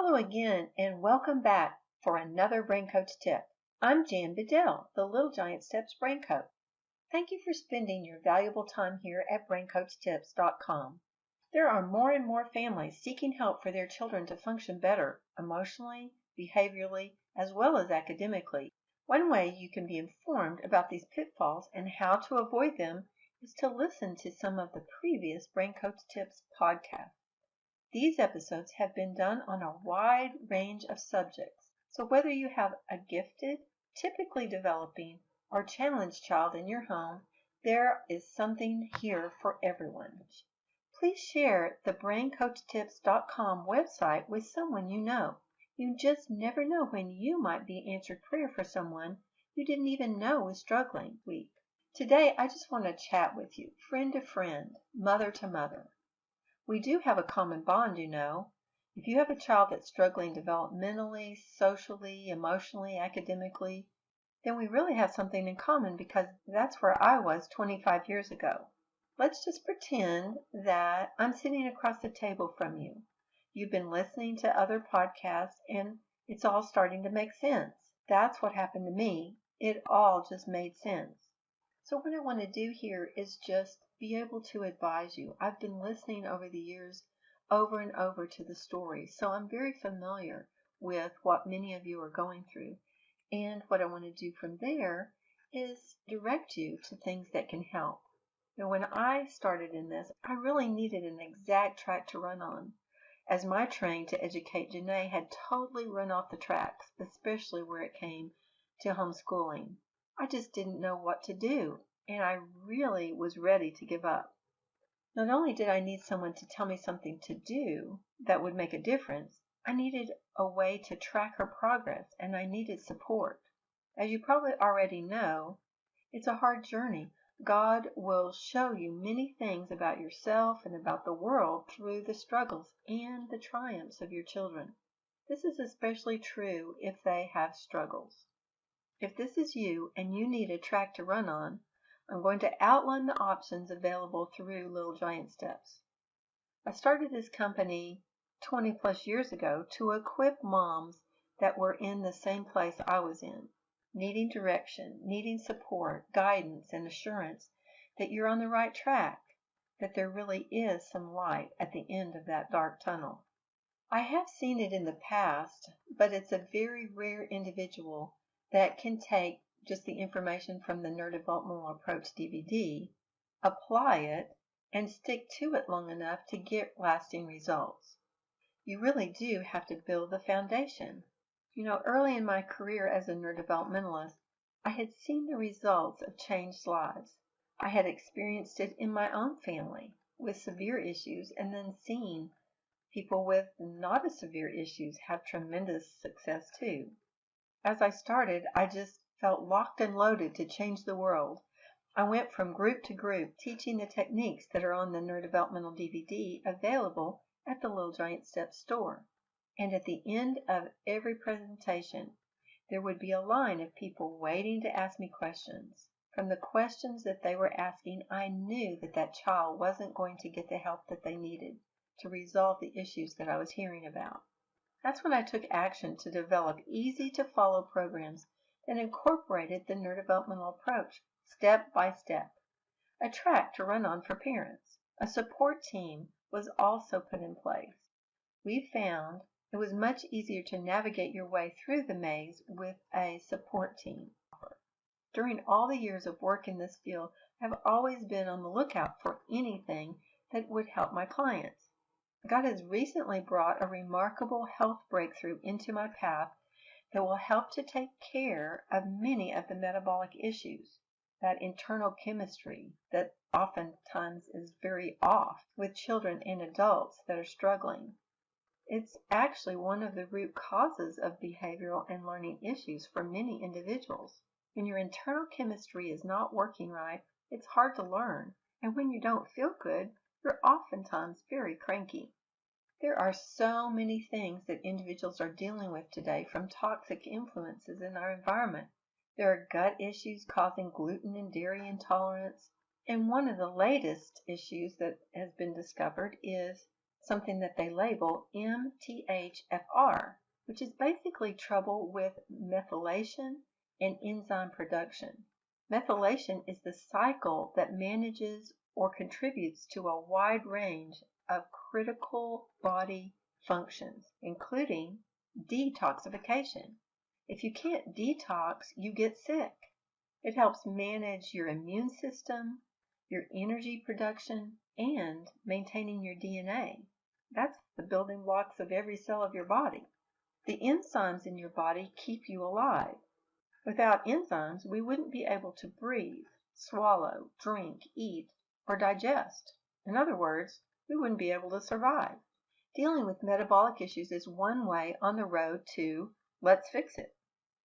Hello again and welcome back for another Brain Coach tip. I'm Jan Bedell, the Little Giant Steps Brain Coach. Thank you for spending your valuable time here at BrainCoachTips.com. There are more and more families seeking help for their children to function better emotionally, behaviorally, as well as academically. One way you can be informed about these pitfalls and how to avoid them is to listen to some of the previous Brain Coach Tips podcasts. These episodes have been done on a wide range of subjects, so whether you have a gifted, typically developing, or challenged child in your home, there is something here for everyone. Please share the BrainCoachTips.com website with someone you know. You just never know when you might be answered prayer for someone you didn't even know was struggling this week. Today, I just want to chat with you, friend to friend, mother to mother. We do have a common bond, you know. If you have a child that's struggling developmentally, socially, emotionally, academically, then we really have something in common because that's where I was 25 years ago. Let's just pretend that I'm sitting across the table from you. You've been listening to other podcasts and it's all starting to make sense. That's what happened to me. It all just made sense. So what I want to do here is just be able to advise you. I've been listening over the years over and over to the stories, so I'm very familiar with what many of you are going through. And what I want to do from there is direct you to things that can help. Now, when I started in this, I really needed an exact track to run on, as my train to educate Janae had totally run off the tracks, especially where it came to homeschooling. I just didn't know what to do, and I really was ready to give up. Not only did I need someone to tell me something to do that would make a difference, I needed a way to track her progress, and I needed support. As you probably already know, it's a hard journey. God will show you many things about yourself and about the world through the struggles and the triumphs of your children. This is especially true if they have struggles. If this is you and you need a track to run on, I'm going to outline the options available through Little Giant Steps. I started this company 20 plus years ago to equip moms that were in the same place I was in, needing direction, needing support, guidance, and assurance that you're on the right track, that there really is some light at the end of that dark tunnel. I have seen it in the past, but it's a very rare individual that can take just the information from the NeuroDevelopmental Approach DVD, apply it, and stick to it long enough to get lasting results. You really do have to build the foundation. You know, early in my career as a neurodevelopmentalist, I had seen the results of changed lives. I had experienced it in my own family with severe issues and then seen people with not as severe issues have tremendous success too. As I started, I just felt locked and loaded to change the world. I went from group to group, teaching the techniques that are on the Neurodevelopmental DVD available at the Little Giant Steps store. And at the end of every presentation, there would be a line of people waiting to ask me questions. From the questions that they were asking, I knew that that child wasn't going to get the help that they needed to resolve the issues that I was hearing about. That's when I took action to develop easy-to-follow programs that incorporated the neurodevelopmental approach step by step. A track to run on for parents. A support team was also put in place. We found it was much easier to navigate your way through the maze with a support team. During all the years of work in this field, I have always been on the lookout for anything that would help my clients. God has recently brought a remarkable health breakthrough into my path that will help to take care of many of the metabolic issues, that internal chemistry that oftentimes is very off with children and adults that are struggling. It's actually one of the root causes of behavioral and learning issues for many individuals. When your internal chemistry is not working right, it's hard to learn, and when you don't feel good, you're oftentimes very cranky. There are so many things that individuals are dealing with today from toxic influences in our environment. There are gut issues causing gluten and dairy intolerance, and one of the latest issues that has been discovered is something that they label MTHFR, which is basically trouble with methylation and enzyme production. Methylation is the cycle that manages or contributes to a wide range of critical body functions, including detoxification. If you can't detox, you get sick. It helps manage your immune system, your energy production, and maintaining your DNA. That's the building blocks of every cell of your body. The enzymes in your body keep you alive. Without enzymes, we wouldn't be able to breathe, swallow, drink, eat, or digest. In other words, we wouldn't be able to survive. Dealing with metabolic issues is one way on the road to let's fix it.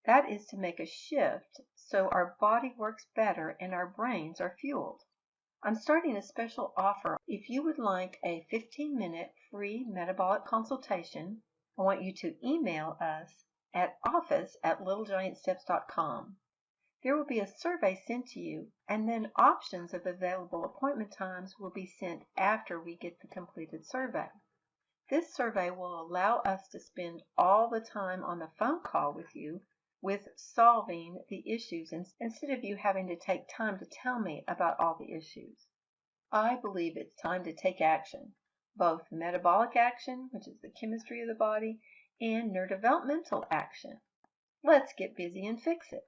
That is to make a shift so our body works better and our brains are fueled. I'm starting a special offer. If you would like a 15-minute free metabolic consultation, I want you to email us at office@littlegiantsteps.com. There will be a survey sent to you, and then options of available appointment times will be sent after we get the completed survey. This survey will allow us to spend all the time on the phone call with you with solving the issues instead of you having to take time to tell me about all the issues. I believe it's time to take action, both metabolic action, which is the chemistry of the body, and neurodevelopmental action. Let's get busy and fix it.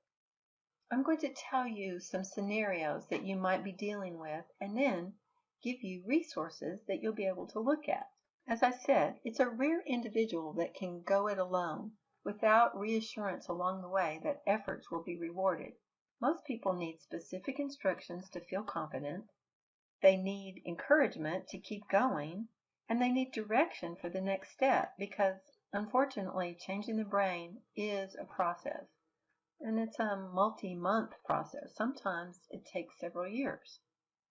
I'm going to tell you some scenarios that you might be dealing with and then give you resources that you'll be able to look at. As I said, it's a rare individual that can go it alone without reassurance along the way that efforts will be rewarded. Most people need specific instructions to feel confident. They need encouragement to keep going, and they need direction for the next step because, unfortunately, changing the brain is a process, and it's a multi-month process. Sometimes it takes several years.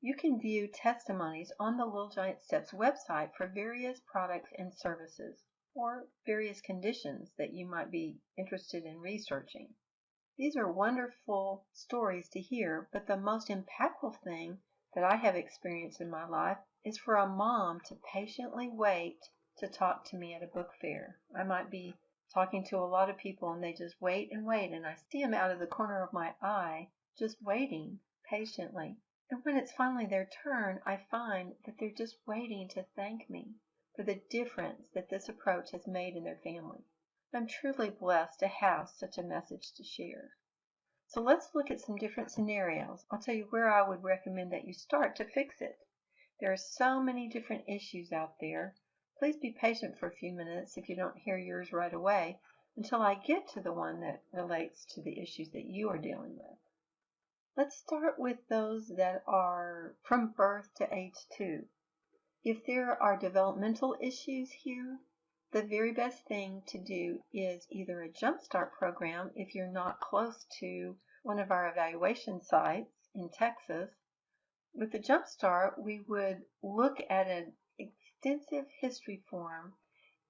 You can view testimonies on the Little Giant Steps website for various products and services, or various conditions that you might be interested in researching. These are wonderful stories to hear, but the most impactful thing that I have experienced in my life is for a mom to patiently wait to talk to me at a book fair. I might be talking to a lot of people and they just wait, and I see them out of the corner of my eye just waiting patiently. And when it's finally their turn, I find that they're just waiting to thank me for the difference that this approach has made in their family. I'm truly blessed to have such a message to share. So let's look at some different scenarios. I'll tell you where I would recommend that you start to fix it. There are so many different issues out there. Please be patient for a few minutes if you don't hear yours right away until I get to the one that relates to the issues that you are dealing with. Let's start with those that are from birth to age 2. If there are developmental issues here, the very best thing to do is either a jumpstart program if you're not close to one of our evaluation sites in Texas. With the jumpstart, we would look at an extensive history form,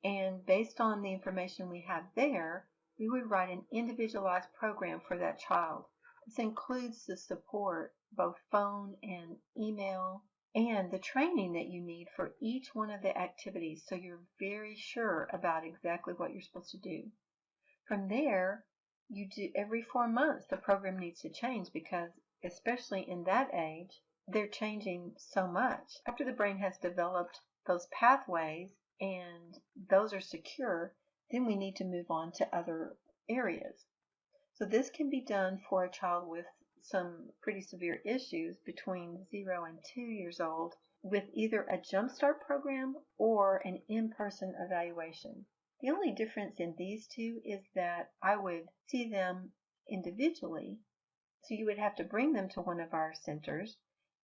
and based on the information we have there, we would write an individualized program for that child. This includes the support, both phone and email, and the training that you need for each one of the activities so you're very sure about exactly what you're supposed to do. From there, you do every 4 months the program needs to change because, especially in that age, they're changing so much. After the brain has developed those pathways and those are secure, then we need to move on to other areas. So this can be done for a child with some pretty severe issues between 0 and 2 years old with either a jumpstart program or an in-person evaluation. The only difference in these two is that I would see them individually, so you would have to bring them to one of our centers,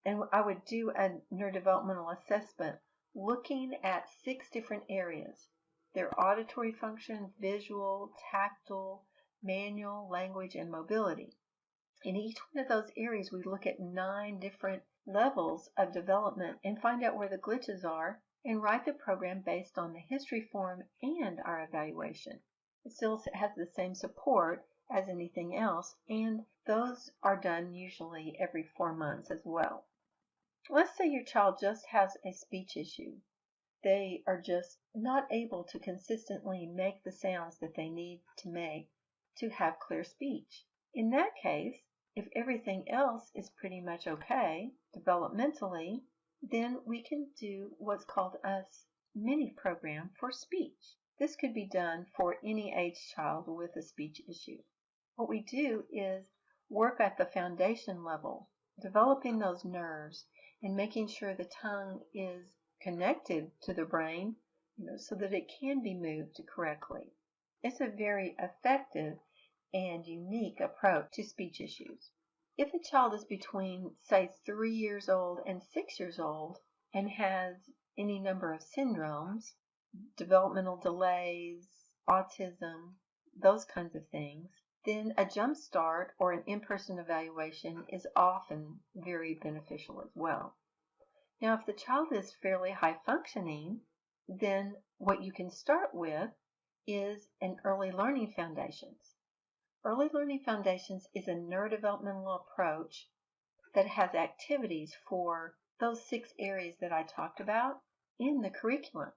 and I would do a neurodevelopmental assessment looking at 6 different areas: their auditory function, visual, tactile, manual, language, and mobility. In each one of those areas, we look at 9 different levels of development and find out where the glitches are and write the program based on the history form and our evaluation. It still has the same support as anything else, and those are done usually every 4 months as well. Let's say your child just has a speech issue. They are just not able to consistently make the sounds that they need to make to have clear speech. In that case, if everything else is pretty much okay developmentally, then we can do what's called a mini program for speech. This could be done for any age child with a speech issue. What we do is work at the foundation level, developing those nerves and making sure the tongue is connected to the brain, so that it can be moved correctly. It's a very effective and unique approach to speech issues. If a child is between, say, 3 years old and 6 years old and has any number of syndromes, developmental delays, autism, those kinds of things, then a jump start or an in-person evaluation is often very beneficial as well. Now, if the child is fairly high functioning, then what you can start with is an early learning foundations. Early learning foundations is a neurodevelopmental approach that has activities for those 6 areas that I talked about in the curriculum.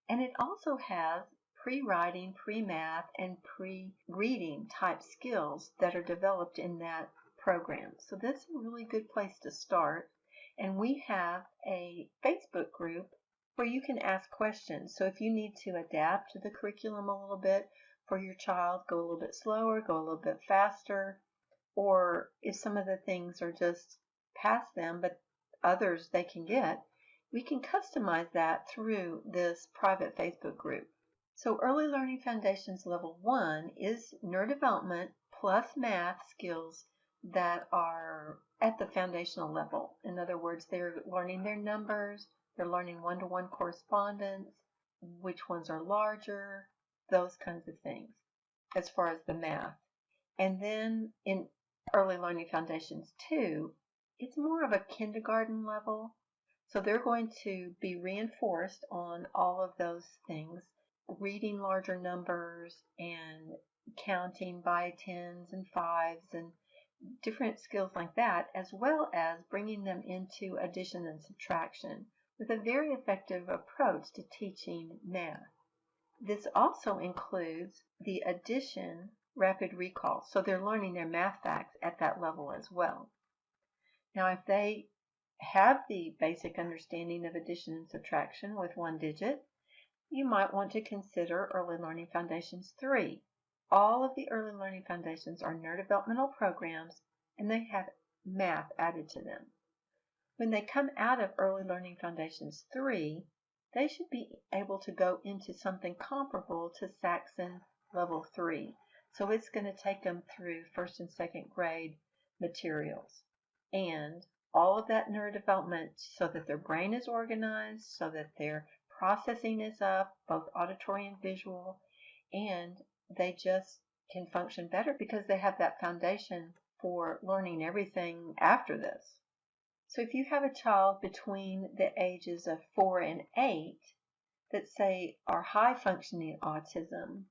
And it also has pre-writing, pre-math, and pre-reading type skills that are developed in that program. So that's a really good place to start. And we have a Facebook group where you can ask questions. So if you need to adapt to the curriculum a little bit for your child, go a little bit slower, go a little bit faster, or if some of the things are just past them, but others they can get, we can customize that through this private Facebook group. So Early Learning Foundations Level 1 is neurodevelopment plus math skills that are at the foundational level. In other words, they're learning their numbers, they're learning one-to-one correspondence, which ones are larger, those kinds of things as far as the math. And then in Early Learning Foundations 2, it's more of a kindergarten level. So they're going to be reinforced on all of those things, reading larger numbers and counting by 10s and 5s and different skills like that, as well as bringing them into addition and subtraction with a very effective approach to teaching math. This also includes the addition rapid recall, so they're learning their math facts at that level as well. Now, if they have the basic understanding of addition and subtraction with one digit, you might want to consider Early Learning Foundations 3. All of the Early Learning Foundations are neurodevelopmental programs, and they have math added to them. When they come out of Early Learning Foundations 3, they should be able to go into something comparable to Saxon Level 3. So it's going to take them through first and second grade materials. And all of that neurodevelopment so that their brain is organized, so that their processing is up, both auditory and visual, and they just can function better because they have that foundation for learning everything after this. So if you have a child between the ages of 4 and 8 that say are high functioning autism,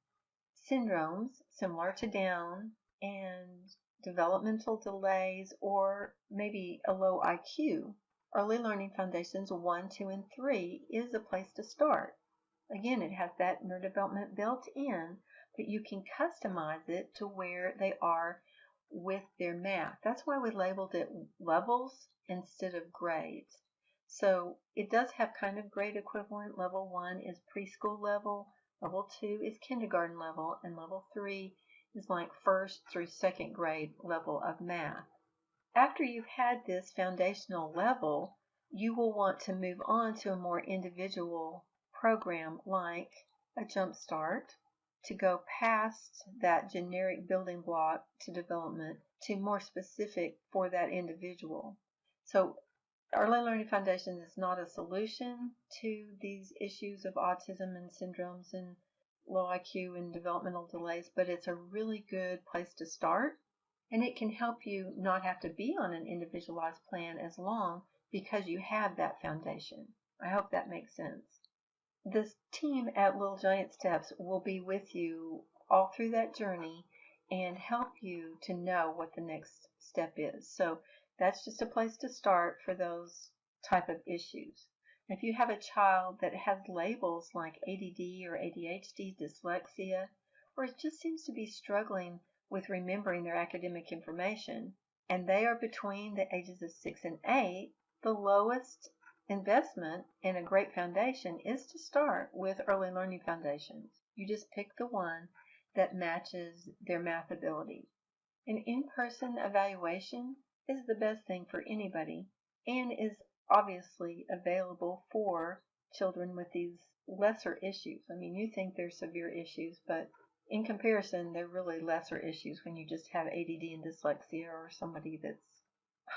syndromes similar to Down, and developmental delays, or maybe a low IQ, Early Learning Foundations 1, 2, and 3 is a place to start. Again, it has that neurodevelopment built in, but you can customize it to where they are with their math. That's why we labeled it levels instead of grades. So it does have kind of grade equivalent. Level 1 is preschool level, level 2 is kindergarten level, and level 3 is like first through second grade level of math. After you've had this foundational level, you will want to move on to a more individual program like a Jump Start to go past that generic building block to development to more specific for that individual. So Early Learning Foundations is not a solution to these issues of autism and syndromes and low IQ and developmental delays, but it's a really good place to start, and it can help you not have to be on an individualized plan as long because you have that foundation. I hope that makes sense. This team at Little Giant Steps will be with you all through that journey and help you to know what the next step is. So that's just a place to start for those type of issues. If you have a child that has labels like ADD or ADHD, dyslexia, or just seems to be struggling with remembering their academic information, and they are between the ages of 6 and 8, the lowest investment in a great foundation is to start with Early Learning Foundations. You just pick the one that matches their math ability. An in-person evaluation is the best thing for anybody and is obviously available for children with these lesser issues. I mean, you think they're severe issues, but in comparison, they're really lesser issues when you just have ADD and dyslexia or somebody that's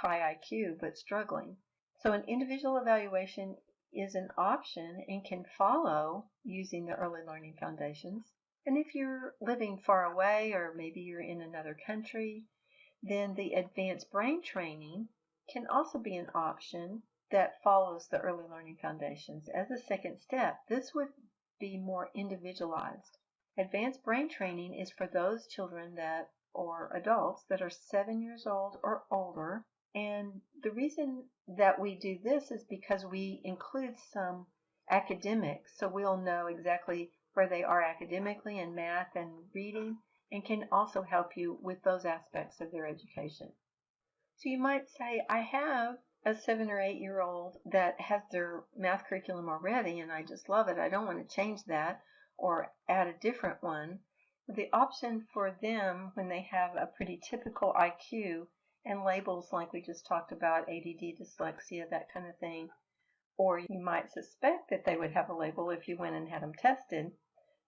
high IQ but struggling. So an individual evaluation is an option and can follow using the Early Learning Foundations. And if you're living far away or maybe you're in another country, then the advanced brain training can also be an option that follows the Early Learning Foundations as a second step. This would be more individualized. Advanced brain training is for those children that or adults that are 7 years old or older. And the reason that we do this is because we include some academics, so we'll know exactly where they are academically in math and reading, and can also help you with those aspects of their education. So you might say, I have a 7 or 8 year old that has their math curriculum already and I just love it. I don't want to change that or add a different one. The option for them when they have a pretty typical IQ and labels like we just talked about, ADD, dyslexia, that kind of thing, or you might suspect that they would have a label if you went and had them tested,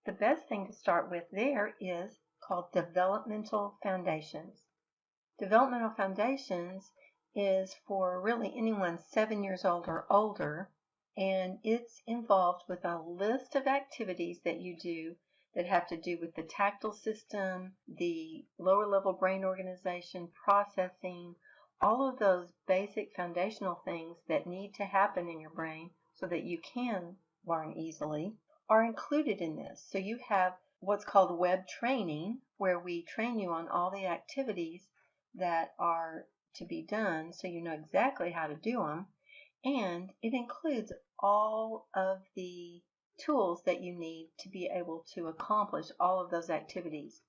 the best thing to start with there is called Developmental Foundations. Developmental Foundations is for really anyone 7 years old or older, and it's involved with a list of activities that you do that have to do with the tactile system, the lower level brain organization, processing, all of those basic foundational things that need to happen in your brain so that you can learn easily are included in this. So you have what's called web training, where we train you on all the activities that are to be done so you know exactly how to do them, and it includes all of the tools that you need to be able to accomplish all of those activities.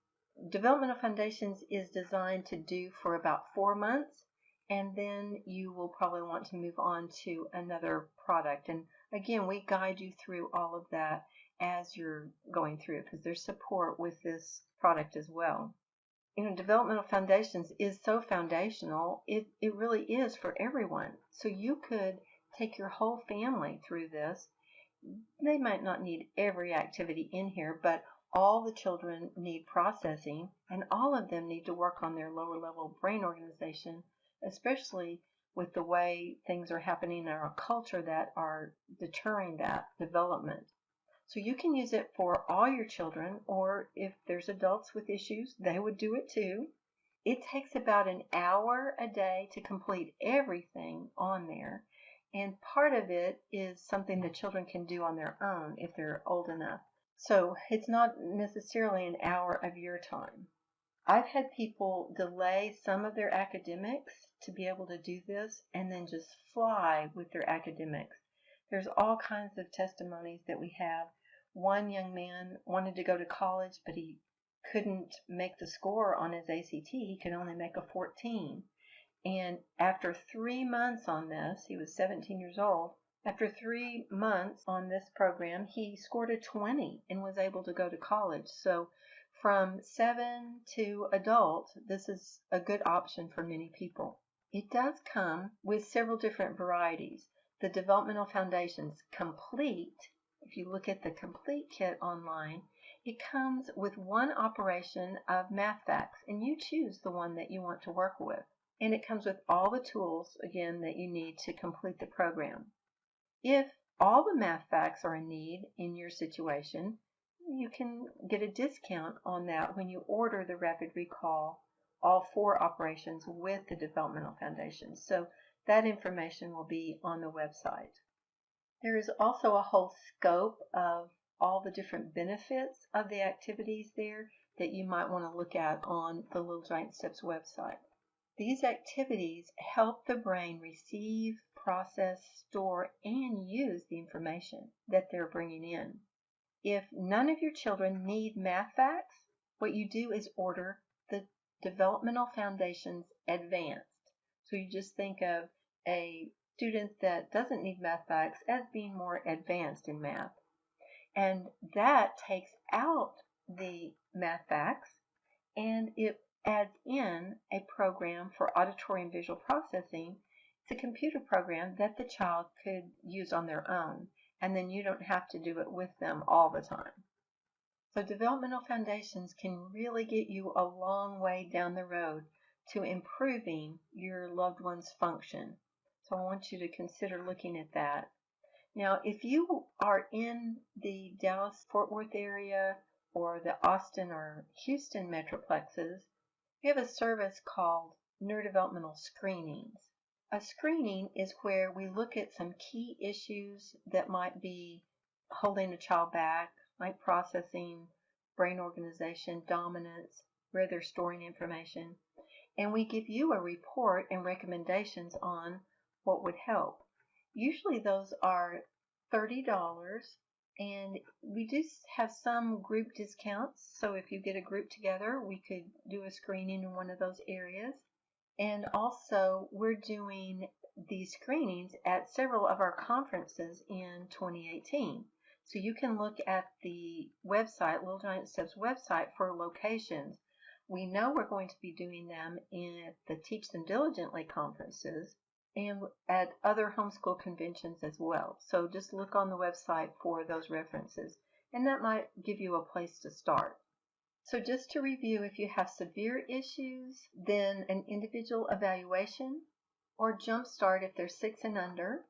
Developmental Foundations is designed to do for about 4 months, and then you will probably want to move on to another product. And again, we guide you through all of that as you're going through because there's support with this product as well. Developmental Foundations is so foundational, it really is for everyone. So you could take your whole family through this. They might not need every activity in here, but all the children need processing, and all of them need to work on their lower level brain organization, especially with the way things are happening in our culture that are deterring that development. So you can use it for all your children, or if there's adults with issues, they would do it too. It takes about an hour a day to complete everything on there, and part of it is something the children can do on their own if they're old enough. So it's not necessarily an hour of your time. I've had people delay some of their academics to be able to do this and then just fly with their academics. There's all kinds of testimonies that we have. One young man wanted to go to college, but he couldn't make the score on his ACT. He could only make a 14. And after 3 months on this, he was 17 years old. After 3 months on this program, he scored a 20 and was able to go to college. So from 7 to adult, this is a good option for many people. It does come with several different varieties. The Developmental Foundations Complete, if you look at the Complete kit online, it comes with one operation of math facts, and you choose the one that you want to work with. And it comes with all the tools, again, that you need to complete the program. If all the math facts are in need in your situation, you can get a discount on that when you order the Rapid Recall, all 4 operations with the Developmental Foundations. So that information will be on the website. There is also a whole scope of all the different benefits of the activities there that you might want to look at on the Little Giant Steps website. These activities help the brain receive, process, store, and use the information that they're bringing in. If none of your children need math facts, what you do is order the Developmental Foundations Advanced. So you just think of a student that doesn't need math facts as being more advanced in math. And that takes out the math facts and it adds in a program for auditory and visual processing. It's a computer program that the child could use on their own, and then you don't have to do it with them all the time. So Developmental Foundations can really get you a long way down the road to improving your loved one's function. So I want you to consider looking at that. Now, if you are in the Dallas-Fort Worth area or the Austin or Houston metroplexes, we have a service called NeuroDevelopmental Screenings. A screening is where we look at some key issues that might be holding a child back, like processing, brain organization, dominance, where they're storing information, and we give you a report and recommendations on what would help. Usually those are $30, and we do have some group discounts, so if you get a group together, we could do a screening in one of those areas. And also, we're doing these screenings at several of our conferences in 2018. So you can look at the website, Little Giant Steps website, for locations. We know we're going to be doing them at the Teach Them Diligently conferences and at other homeschool conventions as well. So just look on the website for those references, and that might give you a place to start. So just to review, if you have severe issues, then an individual evaluation, or Jumpstart if they're 6 and under,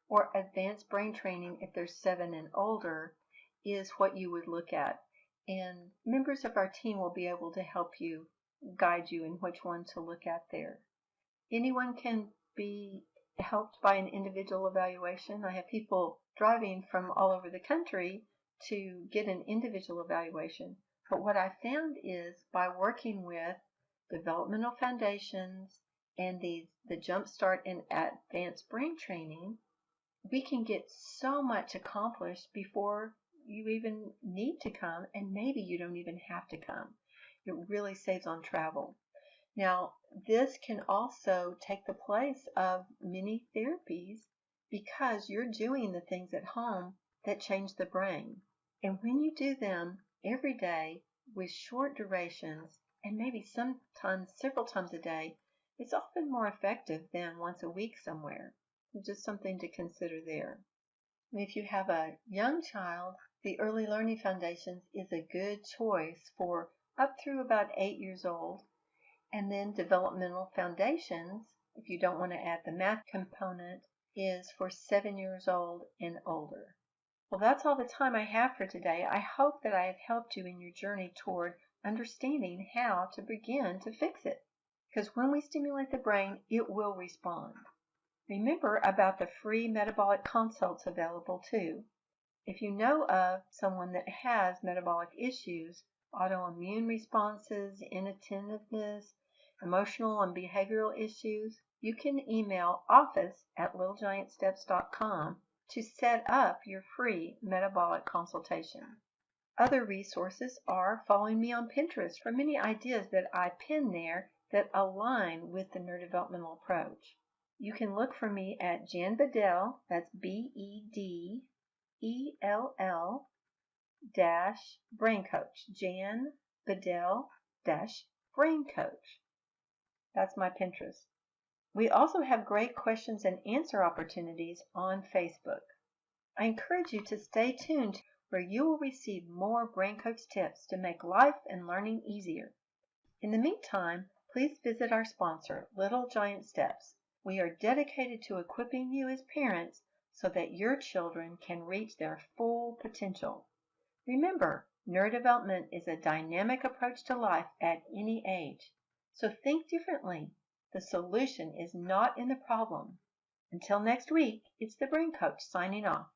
or advanced brain training if they're 7 and older, is what you would look at. And members of our team will be able to help you, guide you in which one to look at there. Anyone can be helped by an individual evaluation. I have people driving from all over the country to get an individual evaluation. But what I found is by working with Developmental Foundations and the Jumpstart and Advanced Brain Training, we can get so much accomplished before you even need to come, and maybe you don't even have to come. It really saves on travel. Now, this can also take the place of many therapies because you're doing the things at home that change the brain. And when you do them every day with short durations, and maybe sometimes several times a day, it's often more effective than once a week somewhere. Just something to consider there. If you have a young child, the Early Learning Foundations is a good choice for up through about 8 years old. And then Developmental Foundations, if you don't want to add the math component, is for 7 years old and older. Well, that's all the time I have for today. I hope that I have helped you in your journey toward understanding how to begin to fix it. Because when we stimulate the brain, it will respond. Remember about the free metabolic consults available too. If you know of someone that has metabolic issues, autoimmune responses, inattentiveness, emotional and behavioral issues, you can email office@littlegiantsteps.com to set up your free metabolic consultation. Other resources are following me on Pinterest for many ideas that I pin there that align with the neurodevelopmental approach. You can look for me at Jan Bedell, that's BEDELL Brain Coach, Jan Bedell Brain Coach. That's my Pinterest. We also have great questions and answer opportunities on Facebook. I encourage you to stay tuned where you will receive more Brain Coach tips to make life and learning easier. In the meantime, please visit our sponsor, Little Giant Steps. We are dedicated to equipping you as parents so that your children can reach their full potential. Remember, neurodevelopment is a dynamic approach to life at any age. So think differently. The solution is not in the problem. Until next week, it's the Brain Coach signing off.